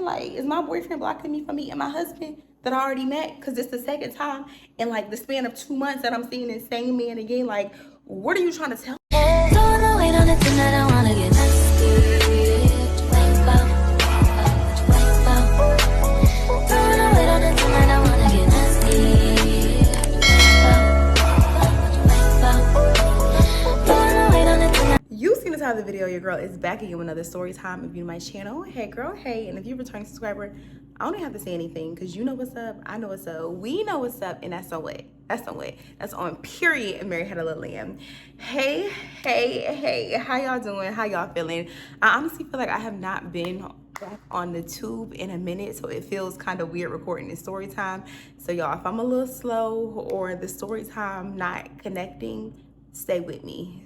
boyfriend? Like, is my boyfriend blocking me from meeting my husband that I already met? Because it's the second time in like the span of 2 months that I'm seeing this same man again. Like, what are you trying to tell me? Don't wait on it tonight, I wanna get You seen the title of the video. Your girl is back again with another story time. If you're my channel, hey girl, hey. And if you're a returning subscriber, I don't even have to say anything because you know what's up, I know what's up, we know what's up, and that's on way. That's on way. That's on period. And Mary had a little lamb. Hey, how y'all doing? How y'all feeling? I honestly feel like I have not been back on the tube in a minute, so it feels kind of weird recording this story time. So y'all, if I'm a little slow or the story time not connecting, stay with me.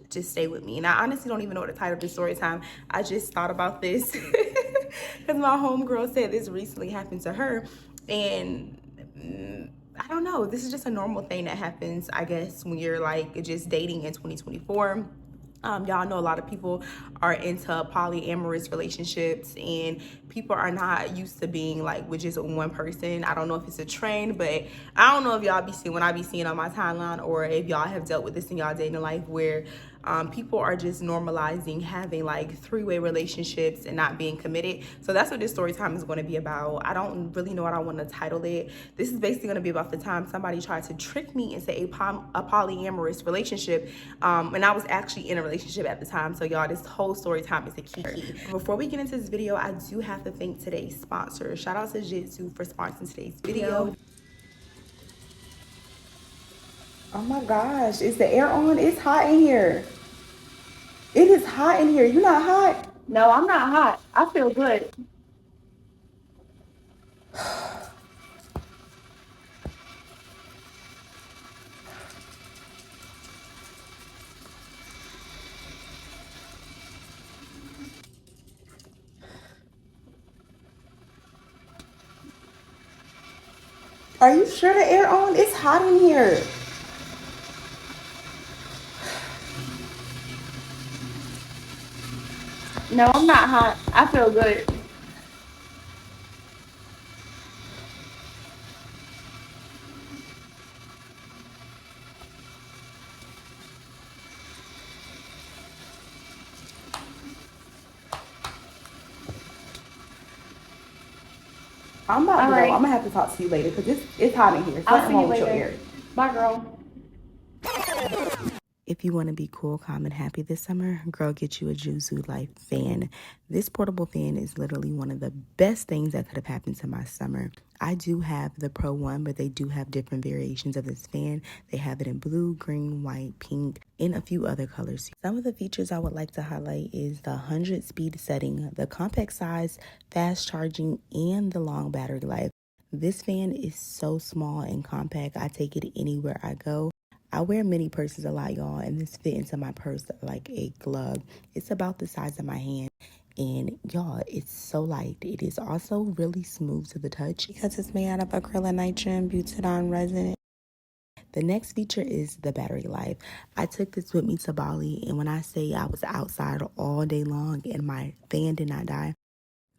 Just stay with me. And I honestly don't even know what the title of this story time. I just thought about this because my homegirl said this recently happened to her, and I don't know, this is just a normal thing that happens, I guess, when you're like just dating in 2024. Y'all know a lot of people are into polyamorous relationships, and people are not used to being like with just one person. I don't know if it's a trend, but I don't know if y'all be seeing what I be seeing on my timeline, or if y'all have dealt with this in y'all dating life, where people are just normalizing having like three-way relationships and not being committed. So that's what this story time is going to be about. I don't really know what I want to title it. This is basically going to be about the time somebody tried to trick me into a polyamorous relationship, and I was actually in a relationship at the time. So y'all, this whole story time is a key. Before we get into this video, I do have to thank today's sponsor. Shout out to Jitsu for sponsoring today's video. Oh my gosh, is the air on? It's hot in here. It is hot in here. You not hot? No, I'm not hot. I feel good. Are you sure the air on? It's hot in here. No, I'm not hot. I feel good. I'm about to go. I'm gonna have to talk to you later because it's hot in here. I'll see you later. Bye, girl. If you want to be cool, calm, and happy this summer, girl, get you a Juzu Life fan. This portable fan is literally one of the best things that could have happened to my summer. I do have the Pro One, but they do have different variations of this fan. They have it in blue, green, white, pink, and a few other colors. Some of the features I would like to highlight is the 100 speed setting, the compact size, fast charging, and the long battery life. This fan is so small and compact. I take it anywhere I go. I wear mini purses a lot, y'all, and this fit into my purse like a glove. It's about the size of my hand, and y'all, it's so light. It is also really smooth to the touch because it's made out of acrylonitrile butadiene resin. The next feature is the battery life. I took this with me to Bali, and when I say I was outside all day long and my fan did not die,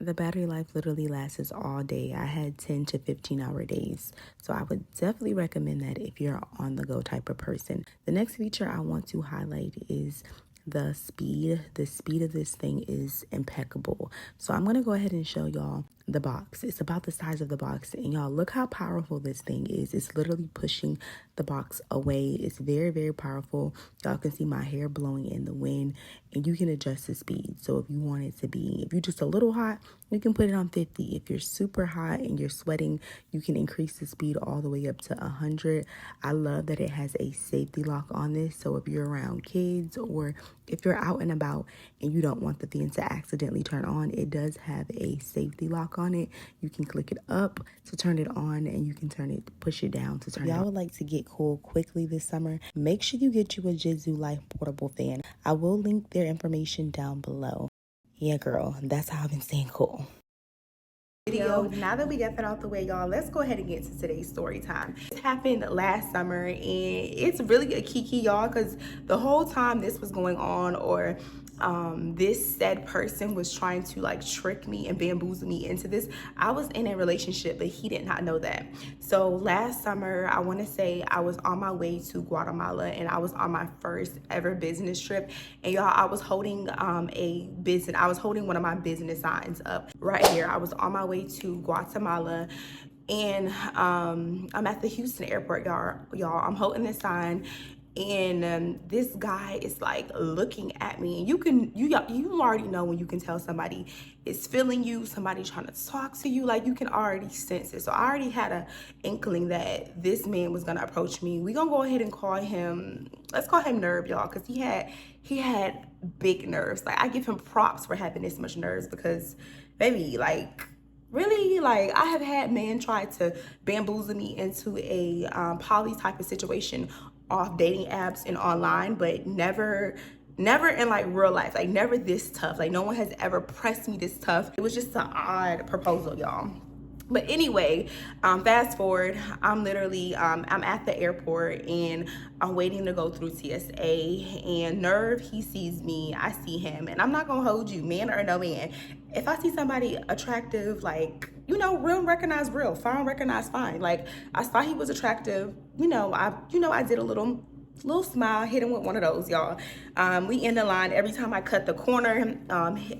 the battery life literally lasts all day. I had 10 to 15 hour days. So I would definitely recommend that if you're on the go type of person. The next feature I want to highlight is the speed. The speed of this thing is impeccable. So I'm going to go ahead and show y'all the box. It's about the size of the box, and y'all, look how powerful this thing is. It's literally pushing the box away. It's very, very powerful. Y'all can see my hair blowing in the wind, and you can adjust the speed. So if you want it to be, if you're just a little hot, you can put it on 50. If you're super hot and you're sweating, you can increase the speed all the way up to 100. I love that it has a safety lock on this. So if you're around kids, or if you're out and about and you don't want the fan to accidentally turn on, it does have a safety lock on it. You can click it up to turn it on, and you can push it down to turn it on. Y'all would like to get cool quickly this summer, make sure you get you a Jitsu Life portable fan. I will link their information down below. Yeah, girl, that's how I've been staying cool. Now that we got that out the way, y'all, let's go ahead and get to today's story time. It happened last summer, and it's really a kiki, y'all, because the whole time this was going on, or this said person was trying to like trick me and bamboozle me into this. I was in a relationship, but he did not know that. So last summer, I want to say I was on my way to Guatemala, and I was on my first ever business trip. And y'all, I was holding I was holding one of my business signs up right here. I was on my way to Guatemala, and I'm at the Houston airport, y'all. I'm holding this sign, and this guy is like looking at me, and you already know when you can tell somebody is feeling you, somebody trying to talk to you, like you can already sense it. So I already had a inkling that this man was gonna approach me. We gonna go ahead and call him, let's call him Nerve, y'all, because he had big nerves. Like, I give him props for having this much nerves, because baby, like, really, like, I have had men try to bamboozle me into a poly type of situation off dating apps and online, but never in like real life, like never this tough. Like, no one has ever pressed me this tough. It was just an odd proposal, y'all. But anyway, fast forward, I'm literally, I'm at the airport, and I'm waiting to go through TSA, and Nerve, he sees me, I see him, and I'm not gonna hold you, man or no man. If I see somebody attractive, like, you know, real recognize real, fine recognize fine. Like, I saw he was attractive, I did a little smile, hit him with one of those, y'all. We in the line. Every time I cut the corner,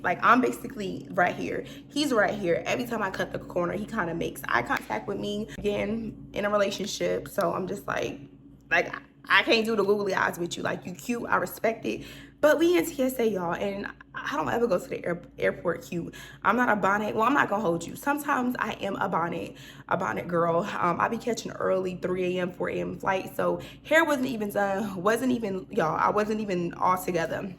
like, I'm basically right here, he's right here. Every time I cut the corner, he kind of makes eye contact with me. Again, in a relationship, so I'm just like I can't do the googly eyes with you. Like, you cute, I respect it, but we in TSA, y'all, and I don't ever go to the airport cute. I'm not a bonnet. Well, I'm not gonna hold you. Sometimes I am a bonnet girl. I be catching early 3 a.m., 4 a.m. flight, so hair wasn't even done. I wasn't even all together.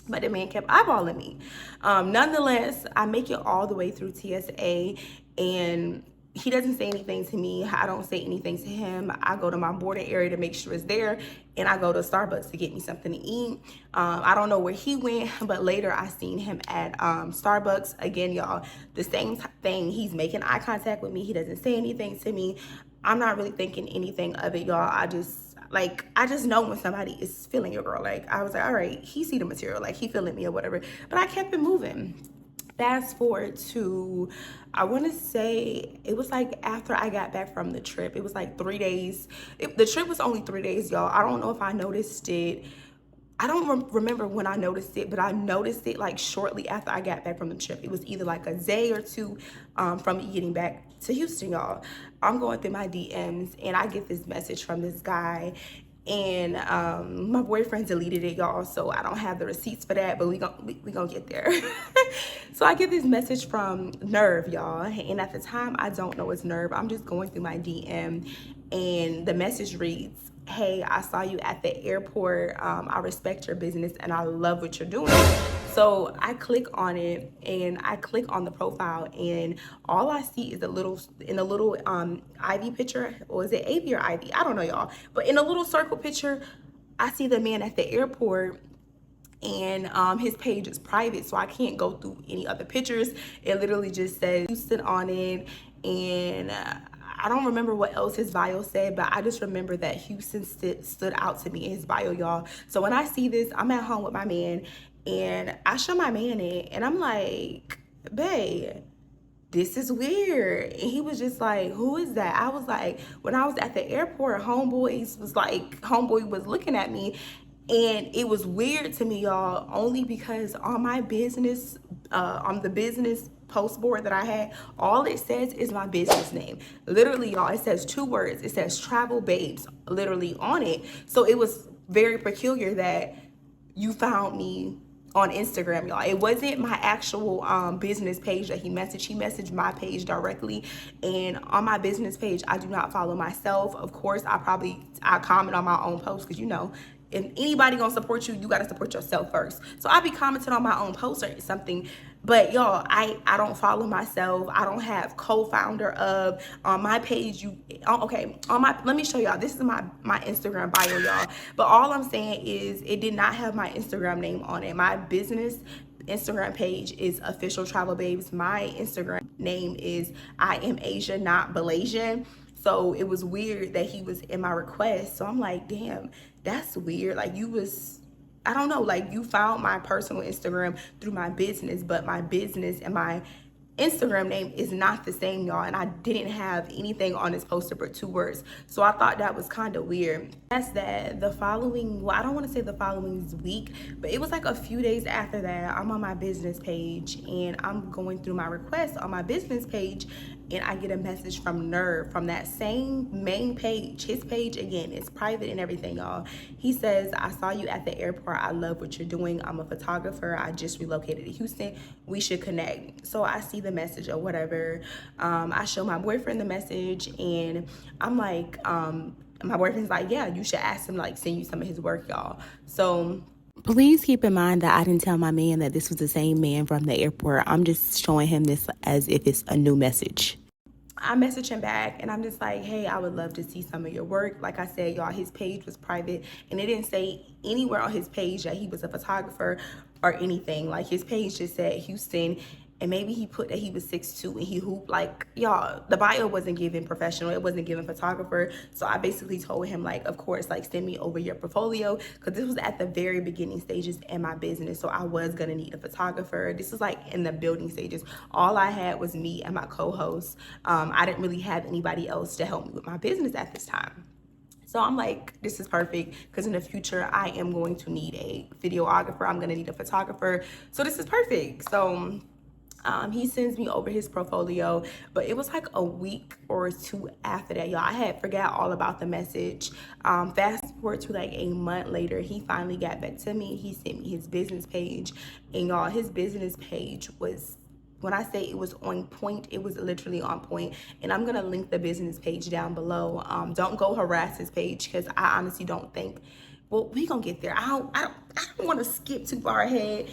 But the man kept eyeballing me. Nonetheless, I make it all the way through TSA, and he doesn't say anything to me. I don't say anything to him. I go to my boarding area to make sure it's there, and I go to Starbucks to get me something to eat. I don't know where he went, but later I seen him at Starbucks. Again, y'all, the same thing. He's making eye contact with me. He doesn't say anything to me. I'm not really thinking anything of it, y'all. I just know when somebody is feeling your girl. Like, I was like, all right, he see the material, like, he feeling me or whatever. But I kept it moving. Fast forward to, I want to say it was like after I got back from the trip. It was like 3 days. The trip was only 3 days, y'all. I don't know if I noticed it. I don't remember when I noticed it, but I noticed it like shortly after I got back from the trip. It was either like a day or two from me getting back to Houston, y'all. I'm going through my DMs, and I get this message from this guy, and my boyfriend deleted it, y'all, so I don't have the receipts for that, but we gonna get there. So I get this message from Nerve, y'all, and at the time I don't know it's Nerve. I'm just going through my DM, and the message reads, "Hey, I saw you at the airport. I respect your business, and I love what you're doing." So I click on it, and I click on the profile, and all I see is a little Ivy picture, or is it Avy or Ivy? I don't know, y'all. But in a little circle picture, I see the man at the airport, and his page is private, so I can't go through any other pictures. It literally just says Houston on it, and I don't remember what else his bio said, but I just remember that Houston stood out to me in his bio, y'all. So when I see this, I'm at home with my man, and I show my man it, and I'm like, babe, this is weird. And he was just like, who is that? I was like, when I was at the airport, homeboy was looking at me, and it was weird to me, y'all, only because on my business, on the business post board that I had, all it says is my business name. Literally, y'all, it says 2 words. It says Travel Babes, literally on it. So it was very peculiar that you found me on Instagram, y'all. It wasn't my actual business page that he messaged. He messaged my page directly, and on my business page, I do not follow myself. Of course, I comment on my own post, because, you know, if anybody gonna support you, you gotta support yourself first. So I be commenting on my own post or something. But y'all, I don't follow myself. I don't have co-founder of on my page. Let me show y'all. This is my Instagram bio, y'all. But all I'm saying is it did not have my Instagram name on it. My business Instagram page is Official Travel Babes. My Instagram name is I Am Asia, not Malaysian. So it was weird that he was in my request. So I'm like, damn, that's weird. Like, you was I don't know, like you found my personal Instagram through my business, but my business and my Instagram name is not the same, y'all. And I didn't have anything on this poster but 2 words. So I thought that was kind of weird. That's that. The following, well, I don't want to say the following week, but it was like a few days after that, I'm on my business page and I'm going through my requests on my business page, and I get a message from Nerve from that same main page. His page, again, is private and everything, y'all. He says, I saw you at the airport. I love what you're doing. I'm a photographer. I just relocated to Houston. We should connect. So I see the message or whatever. I show my boyfriend the message, and I'm like, my boyfriend's like, yeah, you should ask him, like, send you some of his work, y'all. So please keep in mind that I didn't tell my man that this was the same man from the airport. I'm just showing him this as if it's a new message. I message him back and I'm just like, hey, I would love to see some of your work. Like I said, y'all, his page was private and it didn't say anywhere on his page that he was a photographer or anything. Like his page just said Houston, and maybe he put that he was 6'2" and he hooped. Like, y'all, the bio wasn't given professional, it wasn't given photographer. So I basically told him, like, of course, like, send me over your portfolio, because this was at the very beginning stages in my business. So I was gonna need a photographer. This was like in the building stages. All I had was me and my co-host. I didn't really have anybody else to help me with my business at this time. So I'm like, this is perfect, because in the future I am going to need a videographer. I'm gonna need a photographer. So this is perfect. So he sends me over his portfolio, but it was like a week or two after that, y'all. I had forgot all about the message. Fast forward to like a month later, he finally got back to me. He sent me his business page, and y'all, his business page was, when I say it was on point, it was literally on point. And I'm gonna link the business page down below. Don't go harass his page, because I honestly don't think, well, we gonna get there. I don't want to skip too far ahead.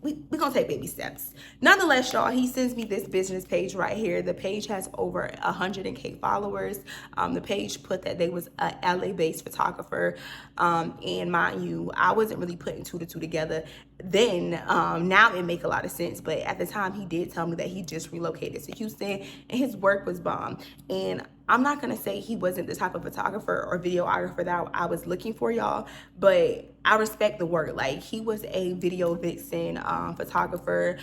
We're gonna take baby steps. Nonetheless, y'all, he sends me this business page right here. The page has over 100K followers. The page put that they was a LA-based photographer. And mind you, I wasn't really putting two to two together then. Now it make a lot of sense, but at the time he did tell me that he just relocated to Houston and his work was bomb. And I'm not gonna say he wasn't the type of photographer or videographer that I was looking for, y'all, but I respect the work. Like, he was a video vixen photographer.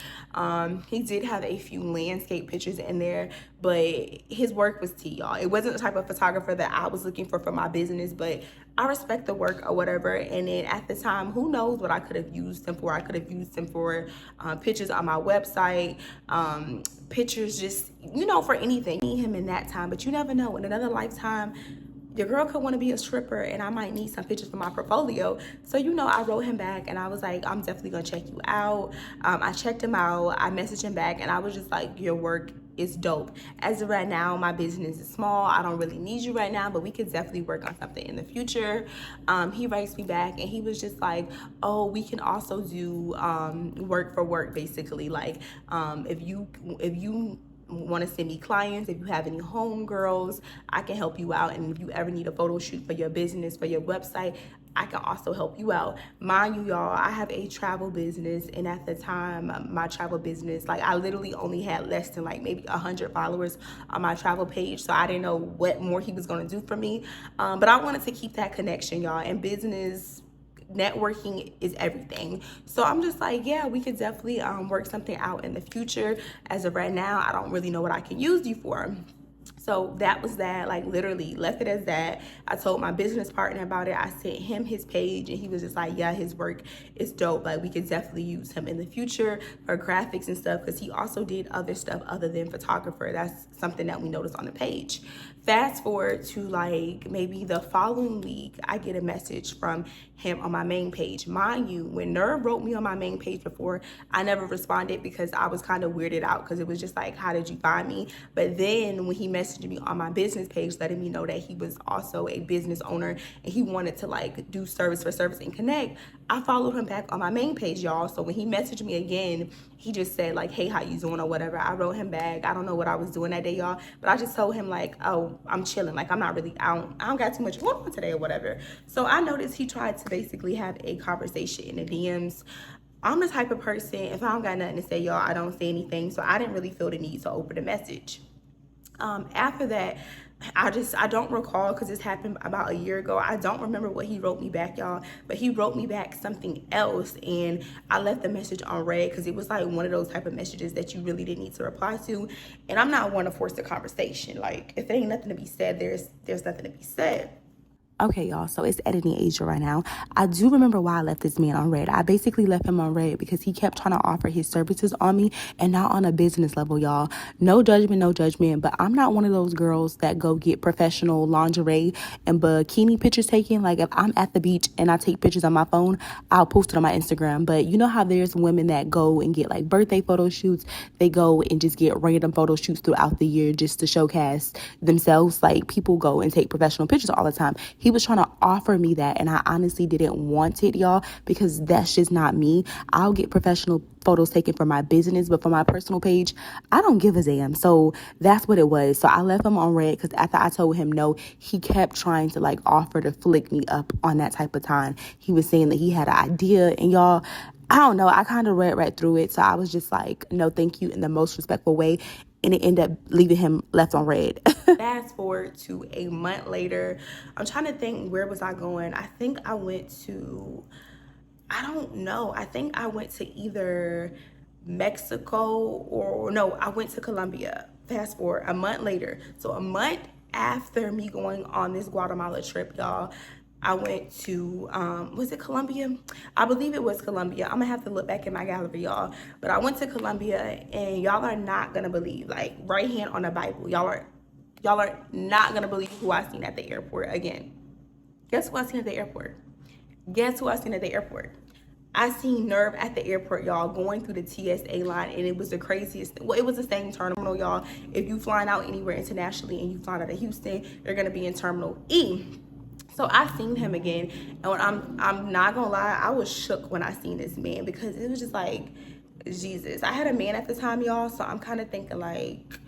He did have a few landscape pictures in there, but his work was tea, y'all. It wasn't the type of photographer that I was looking for my business, but I respect the work or whatever. And then at the time, who knows what I could have used him for. I could have used him for pictures on my website, pictures just, you know, for anything. Need him in that time, but you never know. In another lifetime, your girl could want to be a stripper and I might need some pictures for my portfolio. So, you know, I wrote him back and I was like, I'm definitely gonna check you out. I checked him out, I messaged him back, and I was just like, your work is dope. As of right now, my business is small. I don't really need you right now, but we could definitely work on something in the future. He writes me back and he was just like, oh, we can also do work for work, basically. Like, if you want to send me clients, if you have any home girls, I can help you out. And if you ever need a photo shoot for your business, for your website, I can also help you out. Mind you, y'all, I have a travel business, and at the time, my travel business, like, I literally only had less than like maybe 100 followers on my travel page, so I didn't know what more he was going to do for me. But I wanted to keep that connection, y'all. And business networking is everything. So I'm just like, yeah, we could definitely work something out in the future. As of right now, I don't really know what I can use you for. So that was that. Like, literally left it as that. I told my business partner about it. I sent him his page and he was just like, yeah, his work is dope. Like, we could definitely use him in the future for graphics and stuff, because he also did other stuff other than photographer. That's something that we noticed on the page. Fast forward to like maybe the following week, I get a message from him on my main page. Mind you, when Nerve wrote me on my main page before, I never responded because I was kind of weirded out, because it was just like, how did you find me? But then when he messaged me on my business page, letting me know that he was also a business owner and he wanted to like do service for service and connect, I followed him back on my main page, y'all. So when he messaged me again, he just said like, hey, how you doing or whatever. I wrote him back. I don't know what I was doing that day, y'all, but I just told him like, oh, I'm chilling. Like, I'm not really, I don't got too much going on today or whatever. So I noticed he tried to basically have a conversation in the DMs. I'm the type of person, if I don't got nothing to say, y'all, I don't say anything. So I didn't really feel the need to open the message. After that, I don't recall because this happened about a year ago. I don't remember what he wrote me back, y'all, but he wrote me back something else, and I left the message on read because it was like one of those type of messages that you really didn't need to reply to. And I'm not one to force a conversation. Like, if there ain't nothing to be said, there's nothing to be said. Okay, y'all, so it's editing Asia right now. I do remember why I left this man on red. I basically left him on red because he kept trying to offer his services on me, and not on a business level, y'all. No judgment, no judgment, but I'm not one of those girls that go get professional lingerie and bikini pictures taken. Like, if I'm at the beach and I take pictures on my phone, I'll post it on my Instagram. But you know how there's women that go and get like birthday photo shoots? They go and just get random photo shoots throughout the year just to showcase themselves. Like, people go and take professional pictures all the time. He was trying to offer me that, and I honestly didn't want it, y'all, because that's just not me. I'll get professional photos taken for my business, but for my personal page, I don't give a damn. So that's what it was. So I left him on red because after I told him no, he kept trying to like offer to flick me up on that type of time. He was saying that he had an idea, and y'all, I don't know, I kind of read right through it. So I was just like, no, thank you, in the most respectful way. And it ended up leaving him left on red. Fast forward to a month later. I'm trying to think, where was I going? I think I went to, I don't know. I think I went to either Mexico or, no, I went to Colombia. Fast forward a month later. So a month after me going on this Guatemala trip, y'all, I went to, was it Colombia? I believe it was Colombia. I'm gonna have to look back in my gallery, y'all. But I went to Colombia, and y'all are not gonna believe, like, right hand on the Bible, y'all are not gonna believe who I seen at the airport again. Guess who I seen at the airport? Guess who I seen at the airport? I seen Nerve at the airport, y'all, going through the TSA line, and it was the craziest. Well, it was the same terminal, y'all. If you flying out anywhere internationally and you flying out of Houston, you're gonna be in Terminal E. So I seen him again, and when I'm not gonna lie, I was shook when I seen this man, because it was just like, Jesus. I had a man at the time, y'all, so I'm kind of thinking like,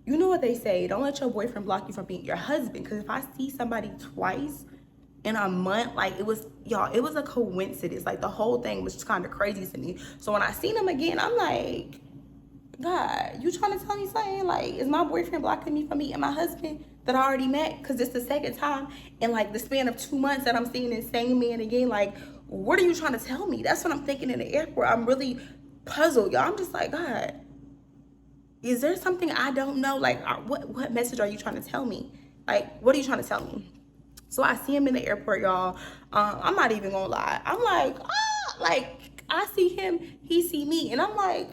you know what they say, don't let your boyfriend block you from being your husband. Because if I see somebody twice in a month, like, it was, y'all, it was a coincidence. Like, the whole thing was just kind of crazy to me. So when I seen him again, I'm like, God, you trying to tell me something? Like, is my boyfriend blocking me from meeting my husband that I already met? Because it's the second time in like the span of 2 months that I'm seeing this same man again. Like, what are you trying to tell me? That's what I'm thinking in the airport. I'm really puzzled, y'all. I'm just like, God, is there something I don't know? Like, what message are you trying to tell me? Like, what are you trying to tell me? So I see him in the airport, y'all. I'm not even gonna lie. I'm like, like, I see him, he see me, and I'm like,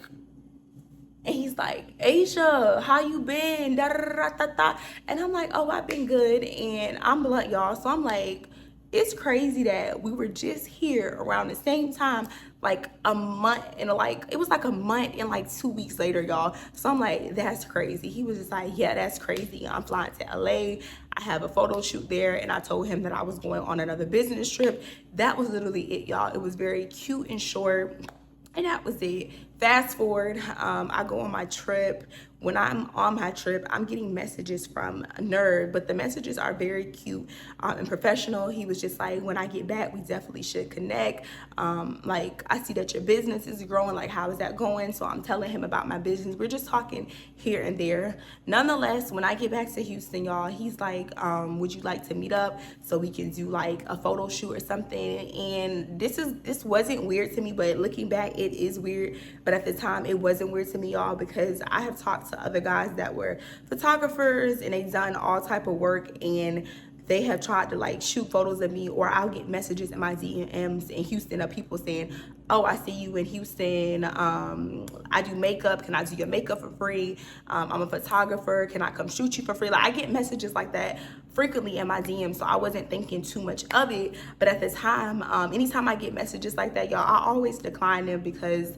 and he's like, Aisha, how you been? Da, da, da, da, da. And I'm like, oh, I've been good. And I'm blunt, y'all. So I'm like, it's crazy that we were just here around the same time, like a month, and like, it was like a month and like 2 weeks later, y'all. So I'm like, that's crazy. He was just like, yeah, that's crazy. I'm flying to LA. I have a photo shoot there, and I told him that I was going on another business trip. That was literally it, y'all. It was very cute and short. And that was it. Fast forward, I go on my trip. When I'm on my trip, I'm getting messages from Nerd, but the messages are very cute and professional. He was just like, when I get back, we definitely should connect. Like, I see that your business is growing. Like, how is that going? So I'm telling him about my business. We're just talking here and there. Nonetheless, when I get back to Houston, y'all, he's like, would you like to meet up so we can do like a photo shoot or something? And this wasn't weird to me, but looking back, it is weird. But at the time, it wasn't weird to me, y'all, because I have talked to other guys that were photographers, and they've done all type of work, and they have tried to like shoot photos of me, or I'll get messages in my DMs in Houston of people saying, oh, I see you in Houston. I do makeup. Can I do your makeup for free? I'm a photographer. Can I come shoot you for free? Like, I get messages like that frequently in my DMs, so I wasn't thinking too much of it. But at the time, anytime I get messages like that, y'all, I always decline them, because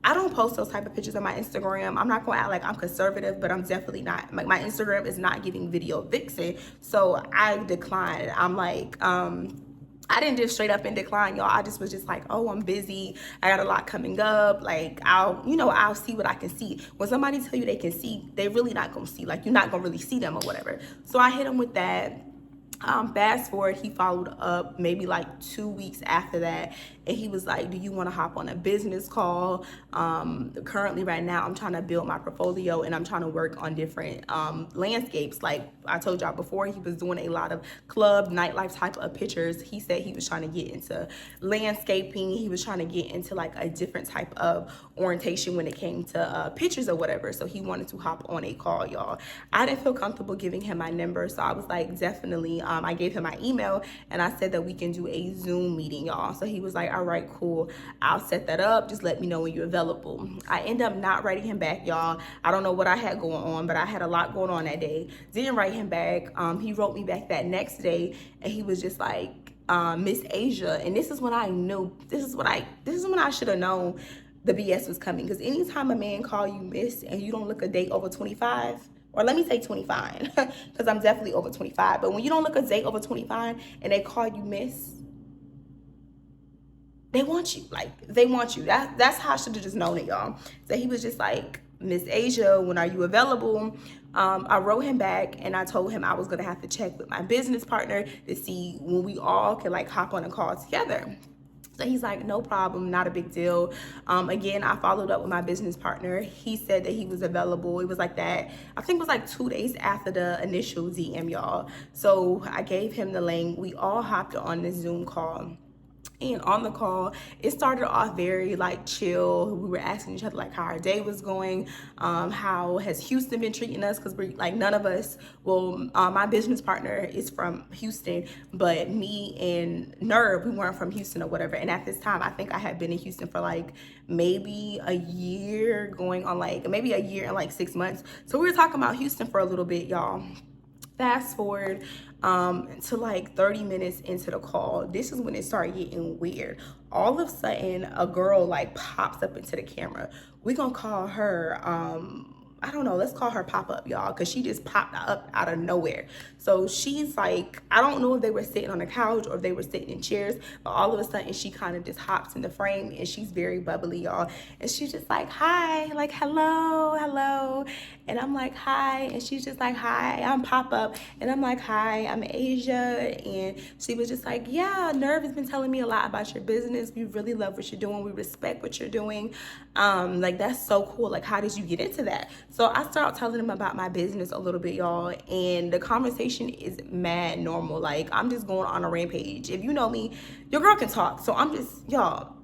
I don't post those type of pictures on my Instagram. I'm not gonna act like I'm conservative, but I'm definitely not. Like, my Instagram is not giving video vixen, so I declined. I'm like, I didn't just straight up and decline, y'all. I just was just like, oh, I'm busy. I got a lot coming up. Like, I'll see what I can see. When somebody tell you they can see, they really not gonna see. Like, you're not gonna really see them or whatever. So I hit him with that. Fast forward, he followed up maybe like 2 weeks after that, and he was like, do you want to hop on a business call? Currently right now I'm trying to build my portfolio, and I'm trying to work on different landscapes. Like I told y'all before, he was doing a lot of club nightlife type of pictures. He said he was trying to get into landscaping. He was trying to get into like a different type of orientation when it came to pictures or whatever. So he wanted to hop on a call, y'all. I didn't feel comfortable giving him my number, so I was like, definitely. I gave him my email, and I said that we can do a Zoom meeting, y'all. So he was like, all right, cool, I'll set that up, just let me know when you're available. I end up not writing him back, y'all. I don't know what I had going on, but I had a lot going on that day. Didn't write him back. He wrote me back that next day, and he was just like, Miss Asia. And this is when I knew, this is when I should have known the BS was coming. Because anytime a man call you miss and you don't look a day over 25, or let me say 25, because I'm definitely over 25, but when you don't look a day over 25 and they call you miss, they want you. Like, they want you. That's how I should have just known it, y'all. So he was just like, Miss Asia, when are you available? I wrote him back, and I told him I was gonna have to check with my business partner to see when we all could like hop on a call together. So he's like, no problem, not a big deal. Again, I followed up with my business partner. He said that he was available. It was like that, I think it was like 2 days after the initial DM, y'all. So I gave him the link. We all hopped on this Zoom call. And on the call, it started off very like chill. We were asking each other like how our day was going, how has Houston been treating us, because we're like, none of us, well, my business partner is from Houston, but me and Nerve, we weren't from Houston or whatever. And at this time, I think I had been in Houston for like maybe a year, going on like maybe a year and like 6 months. So we were talking about Houston for a little bit, y'all. Fast forward to like 30 minutes into the call, this is when it started getting weird. All of a sudden, a girl like pops up into the camera. We gonna call her, I don't know, let's call her Pop Up, y'all, because she just popped up out of nowhere. So she's like, I don't know if they were sitting on the couch or if they were sitting in chairs, but all of a sudden she kind of just hops in the frame, and she's very bubbly, y'all. And she's just like, hi, like, hello. And I'm like, hi. And she's just like, hi, I'm Pop Up. And I'm like, hi, I'm Asia. And she was just like, yeah, Nerve has been telling me a lot about your business. We really love what you're doing. We respect what you're doing. Like, that's so cool. Like, how did you get into that? So I started telling him about my business a little bit, y'all, and the conversation is mad normal. Like, I'm just going on a rampage. If you know me, your girl can talk. So I'm just, y'all,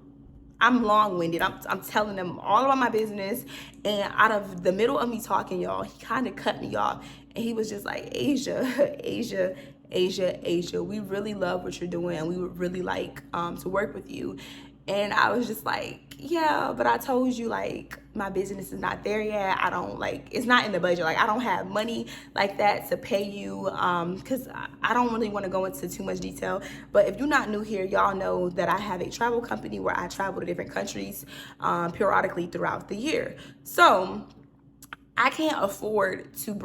I'm long-winded. I'm telling them all about my business, and out of the middle of me talking, y'all, he kind of cut me off, and he was just like, Asia, we really love what you're doing, and we would really like to work with you. And I was just like, yeah, but I told you, like, my business is not there yet. I don't, like, it's not in the budget. Like, I don't have money like that to pay you, because I don't really want to go into too much detail. But if you're not new here, y'all know that I have a travel company where I travel to different countries periodically throughout the year. So I can't afford to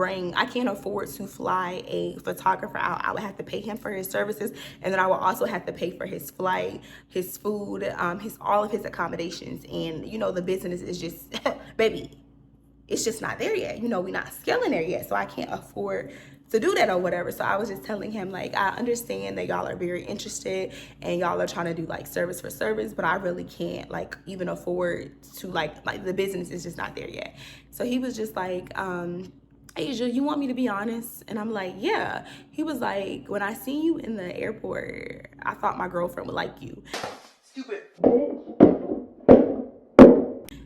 fly a photographer out. I would have to pay him for his services, and then I would also have to pay for his flight, his food, all of his accommodations. And you know, the business is just, baby, it's just not there yet. You know, we're not scaling there yet, so I can't afford to do that or whatever. So I was just telling him, like, I understand that y'all are very interested and y'all are trying to do like service for service, but I really can't like even afford to like the business is just not there yet. So he was just like, Asia, you want me to be honest? And I'm like, yeah. He was like, when I seen you in the airport, I thought my girlfriend would like you. Stupid.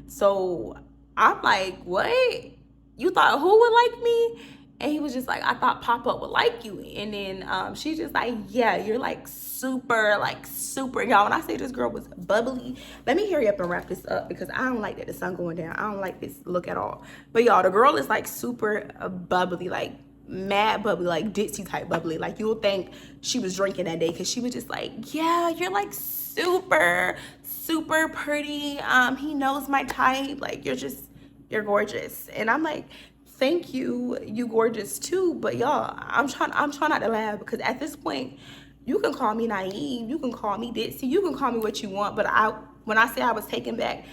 So I'm like, what? You thought who would like me? And he was just like, I thought Pop Up would like you. And then she's just like, yeah, you're like super. Y'all, when I say this girl was bubbly, let me hurry up and wrap this up because I don't like that the sun going down. I don't like this look at all. But y'all, the girl is like super bubbly, like mad bubbly, like ditzy type bubbly. Like you'll think she was drinking that day because she was just like, yeah, you're like super pretty. He knows my type. Like you're gorgeous. And I'm like, thank you, you gorgeous too. But y'all, I'm trying not to laugh because at this point, you can call me naive, you can call me ditzy, you can call me what you want. But when I say I was taken back,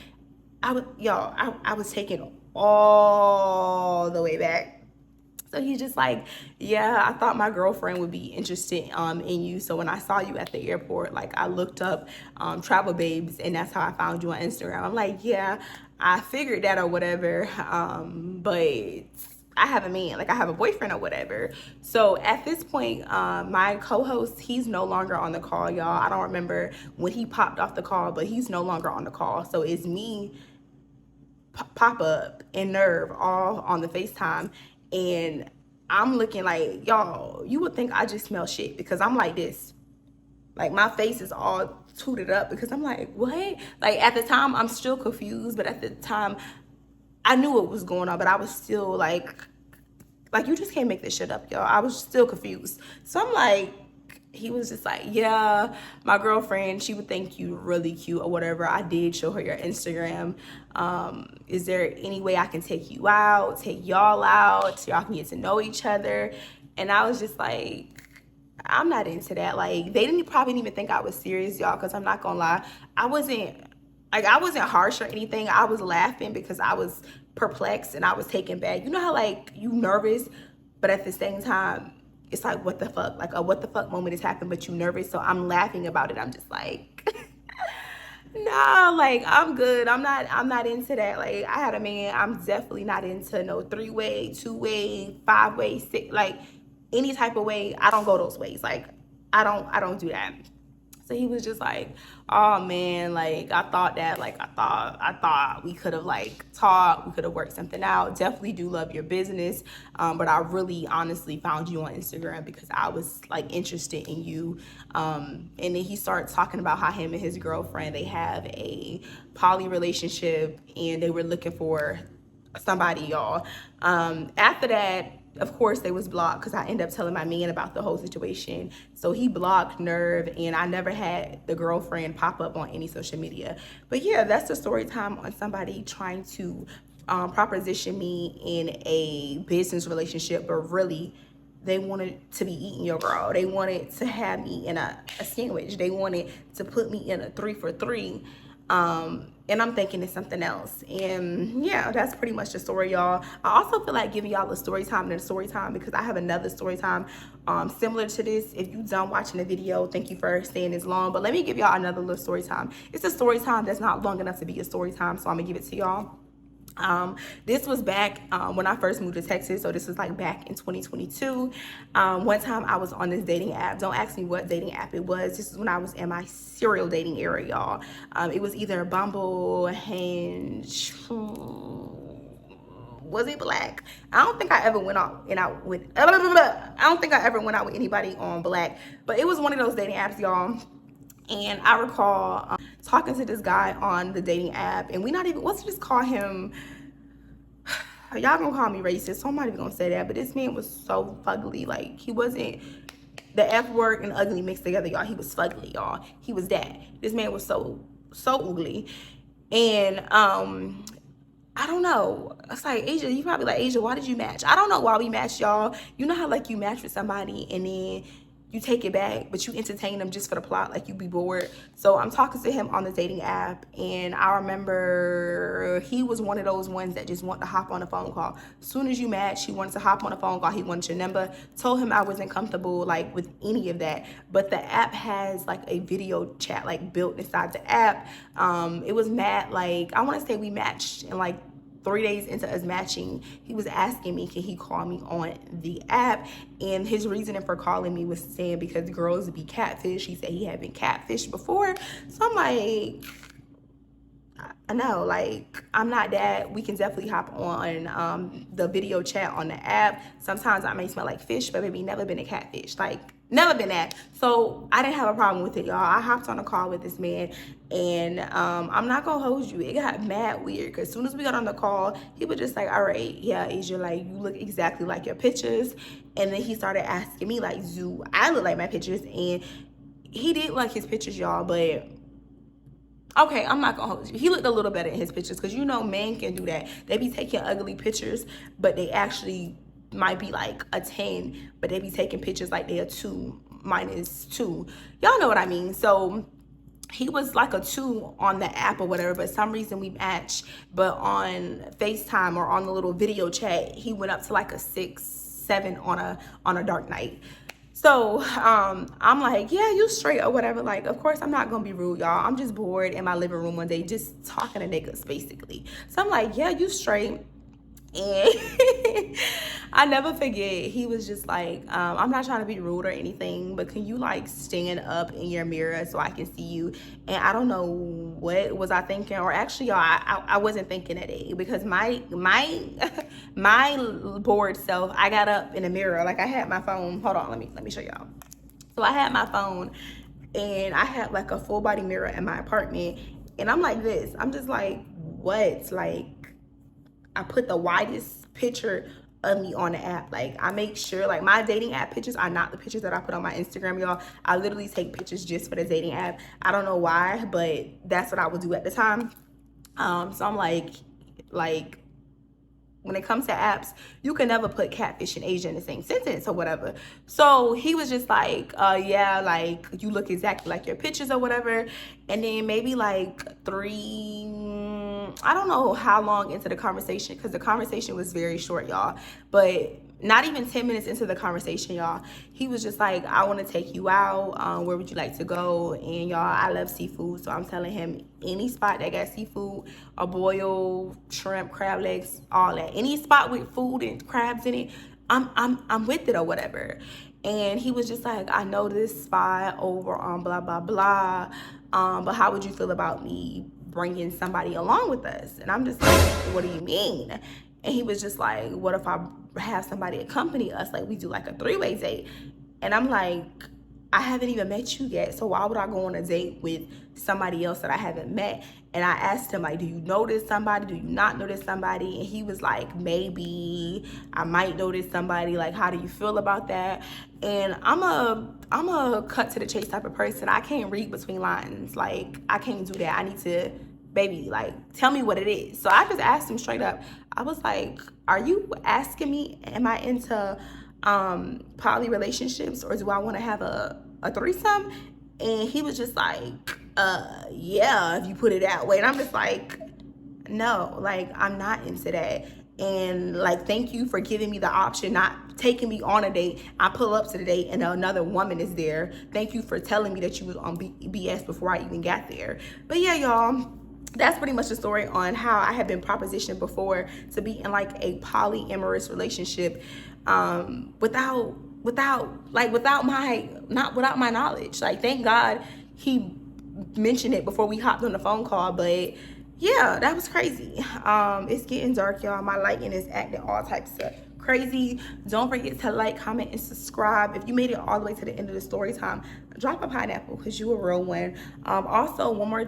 I was taken all the way back. So he's just like, yeah, I thought my girlfriend would be interested in you. So when I saw you at the airport, like I looked up Travel Babes, and that's how I found you on Instagram. I'm like, yeah, I figured that or whatever. But I have a man, like I have a boyfriend or whatever. So at this point, my co-host, he's no longer on the call, y'all. I don't remember when he popped off the call, but he's no longer on the call. So it's me, Pop Up, and Nerve all on the FaceTime. And I'm looking like, y'all, you would think I just smell shit because I'm like this. Like my face is all tooted up because I'm like, what? Like at the time, I'm still confused, but at the time, I knew what was going on, but I was still like you just can't make this shit up, y'all. I was still confused. So I'm like, he was just like, yeah, my girlfriend, she would think you really cute or whatever. I did show her your Instagram. Is there any way I can take you out, take y'all out, so y'all can get to know each other? And I was just like, I'm not into that. Like, they probably didn't even think I was serious, y'all, because I'm not gonna lie. I wasn't harsh or anything. I was laughing because I was perplexed and I was taken back. You know how like you nervous, but at the same time, it's like, what the fuck? Like a what the fuck moment has happened, but you nervous. So I'm laughing about it. I'm just like, nah, like I'm good. I'm not into that. Like I had a man. I'm definitely not into no 3-way, 2-way, 5-way, like any type of way. I don't go those ways. Like I don't do that. So he was just like, oh man, like I thought we could have like talked, we could have worked something out. Definitely do love your business. But I really honestly found you on Instagram because I was like interested in you. And then he started talking about how him and his girlfriend, they have a poly relationship and they were looking for somebody, y'all. After that, of course, they was blocked because I ended up telling my man about the whole situation. So he blocked Nerve, and I never had the girlfriend pop up on any social media. But yeah, that's the story time on somebody trying to proposition me in a business relationship, but really they wanted to be eating your girl. They wanted to have me in a sandwich. They wanted to put me in a 3 for 3. And I'm thinking it's something else. And yeah, that's pretty much the story, y'all. I also feel like giving y'all a story time and a story time because I have another story time similar to this. If you done watching the video, thank you for staying this long. But let me give y'all another little story time. It's a story time that's not long enough to be a story time, so I'm gonna give it to y'all. This was back when I first moved to Texas, so this was like back in 2022. One time I was on this dating app. Don't ask me what dating app it was. This is when I was in my serial dating era, y'all. It was either Bumble, Hinge, was it Black? I don't think I ever went out with I don't think I ever went out with anybody on Black, but it was one of those dating apps, y'all. And I recall talking to this guy on the dating app, and let's just call him, y'all gonna call me racist, so I'm not even gonna say that, but this man was so fugly. Like, he wasn't the F word and ugly mixed together, y'all. He was fugly, y'all. He was that. This man was so ugly. And I don't know. It's like, Asia, you probably like, Asia, why did you match? I don't know why we matched, y'all. You know how like you match with somebody and then you take it back, but you entertain them just for the plot, like you be bored. So I'm talking to him on the dating app, and I remember he was one of those ones that just want to hop on a phone call. As soon as you match, he wanted to hop on a phone call. He wanted your number. Told him I wasn't comfortable like with any of that. But the app has like a video chat like built inside the app. It was mad, like I want to say we matched in like 3 days into us matching. He was asking me, can he call me on the app? And his reasoning for calling me was saying because girls be catfish. He said he had been catfished before. So I'm like, I know, like, I'm not that. We can definitely hop on the video chat on the app. Sometimes I may smell like fish, but maybe never been a catfish. Like, never been that. So I didn't have a problem with it, y'all. I hopped on a call with this man, and I'm not gonna hold you. It got mad weird because as soon as we got on the call, he was just like, all right, yeah, Asia, like, you look exactly like your pictures. And then he started asking me, like, do I look like my pictures? And he did like his pictures, y'all, but okay, I'm not gonna hold you. He looked a little better in his pictures because you know men can do that. They be taking ugly pictures, but they actually might be like a 10, but they be taking pictures like they are 2 minus 2. Y'all know what I mean. So he was like a 2 on the app or whatever, but some reason we matched. But on FaceTime or on the little video chat, he went up to like a 6, 7 on a dark night. So I'm like, yeah, you straight or whatever. Like, of course, I'm not gonna be rude, y'all. I'm just bored in my living room one day, just talking to niggas, basically. So I'm like, yeah, you straight. And I never forget, he was just like, I'm not trying to be rude or anything, but can you like stand up in your mirror so I can see you? And I don't know what was I thinking, or actually, y'all, I wasn't thinking that day, because my my bored self, I got up in the mirror, like I had my phone. Hold on, let me show y'all. So I had my phone, and I had like a full body mirror in my apartment, and I'm like this. I'm just like, what? Like, I put the widest picture of me on the app. Like, I make sure, like, my dating app pictures are not the pictures that I put on my Instagram, y'all. I literally take pictures just for the dating app. I don't know why, but that's what I would do at the time. So I'm like, when it comes to apps, you can never put catfish and Asia in the same sentence or whatever. So he was just like, yeah, like, you look exactly like your pictures or whatever. And then maybe like I don't know how long into the conversation, because the conversation was very short, y'all. But not even 10 minutes into the conversation, y'all, he was just like, I want to take you out. Where would you like to go? And y'all, I love seafood, so I'm telling him any spot that got seafood, or boiled shrimp, crab legs, all that. Any spot with food and crabs in it, I'm with it or whatever. And he was just like, I know this spot over on blah blah blah, but how would you feel about me bringing somebody along with us? And I'm just like, what do you mean? And he was just like, what if I have somebody accompany us? Like, we do like a 3-way date. And I'm like, I haven't even met you yet, so why would I go on a date with somebody else that I haven't met? And I asked him, like, do you notice somebody? Do you not notice somebody? And he was like, maybe I might notice somebody. Like, how do you feel about that? And I'm a cut to the chase type of person. I can't read between lines. Like, I can't do that. I need to, baby, like, tell me what it is. So I just asked him straight up. I was like, are you asking me, am I into poly relationships, or do I want to have a threesome? And he was just like, yeah, if you put it that way. And I'm just like, no, like, I'm not into that. And like, thank you for giving me the option, not taking me on a date. I pull up to the date and another woman is there. Thank you for telling me that you was on BS before I even got there. But yeah, y'all, that's pretty much the story on how I have been propositioned before to be in like a polyamorous relationship, without my knowledge. Like, thank God he mentioned it before we hopped on the phone call. But yeah, that was crazy. It's getting dark, y'all. My lighting is acting all types of crazy. Don't forget to like, comment, and subscribe. If you made it all the way to the end of the story time, drop a pineapple, because you a real one. Also, one more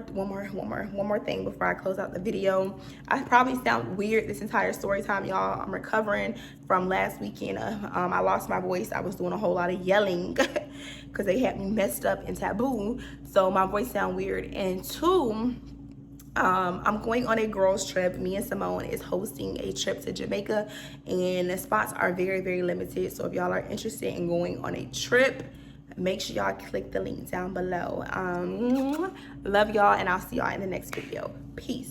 thing before I close out the video. I probably sound weird this entire story time, y'all. I'm recovering from last weekend. I lost my voice. I was doing a whole lot of yelling because they had me messed up and taboo, so my voice sound weird. And two, I'm going on a girls trip. Me and Simone is hosting a trip to Jamaica, and the spots are very, very limited. So if y'all are interested in going on a trip, make sure y'all click the link down below. Love y'all, and I'll see y'all in the next video. Peace.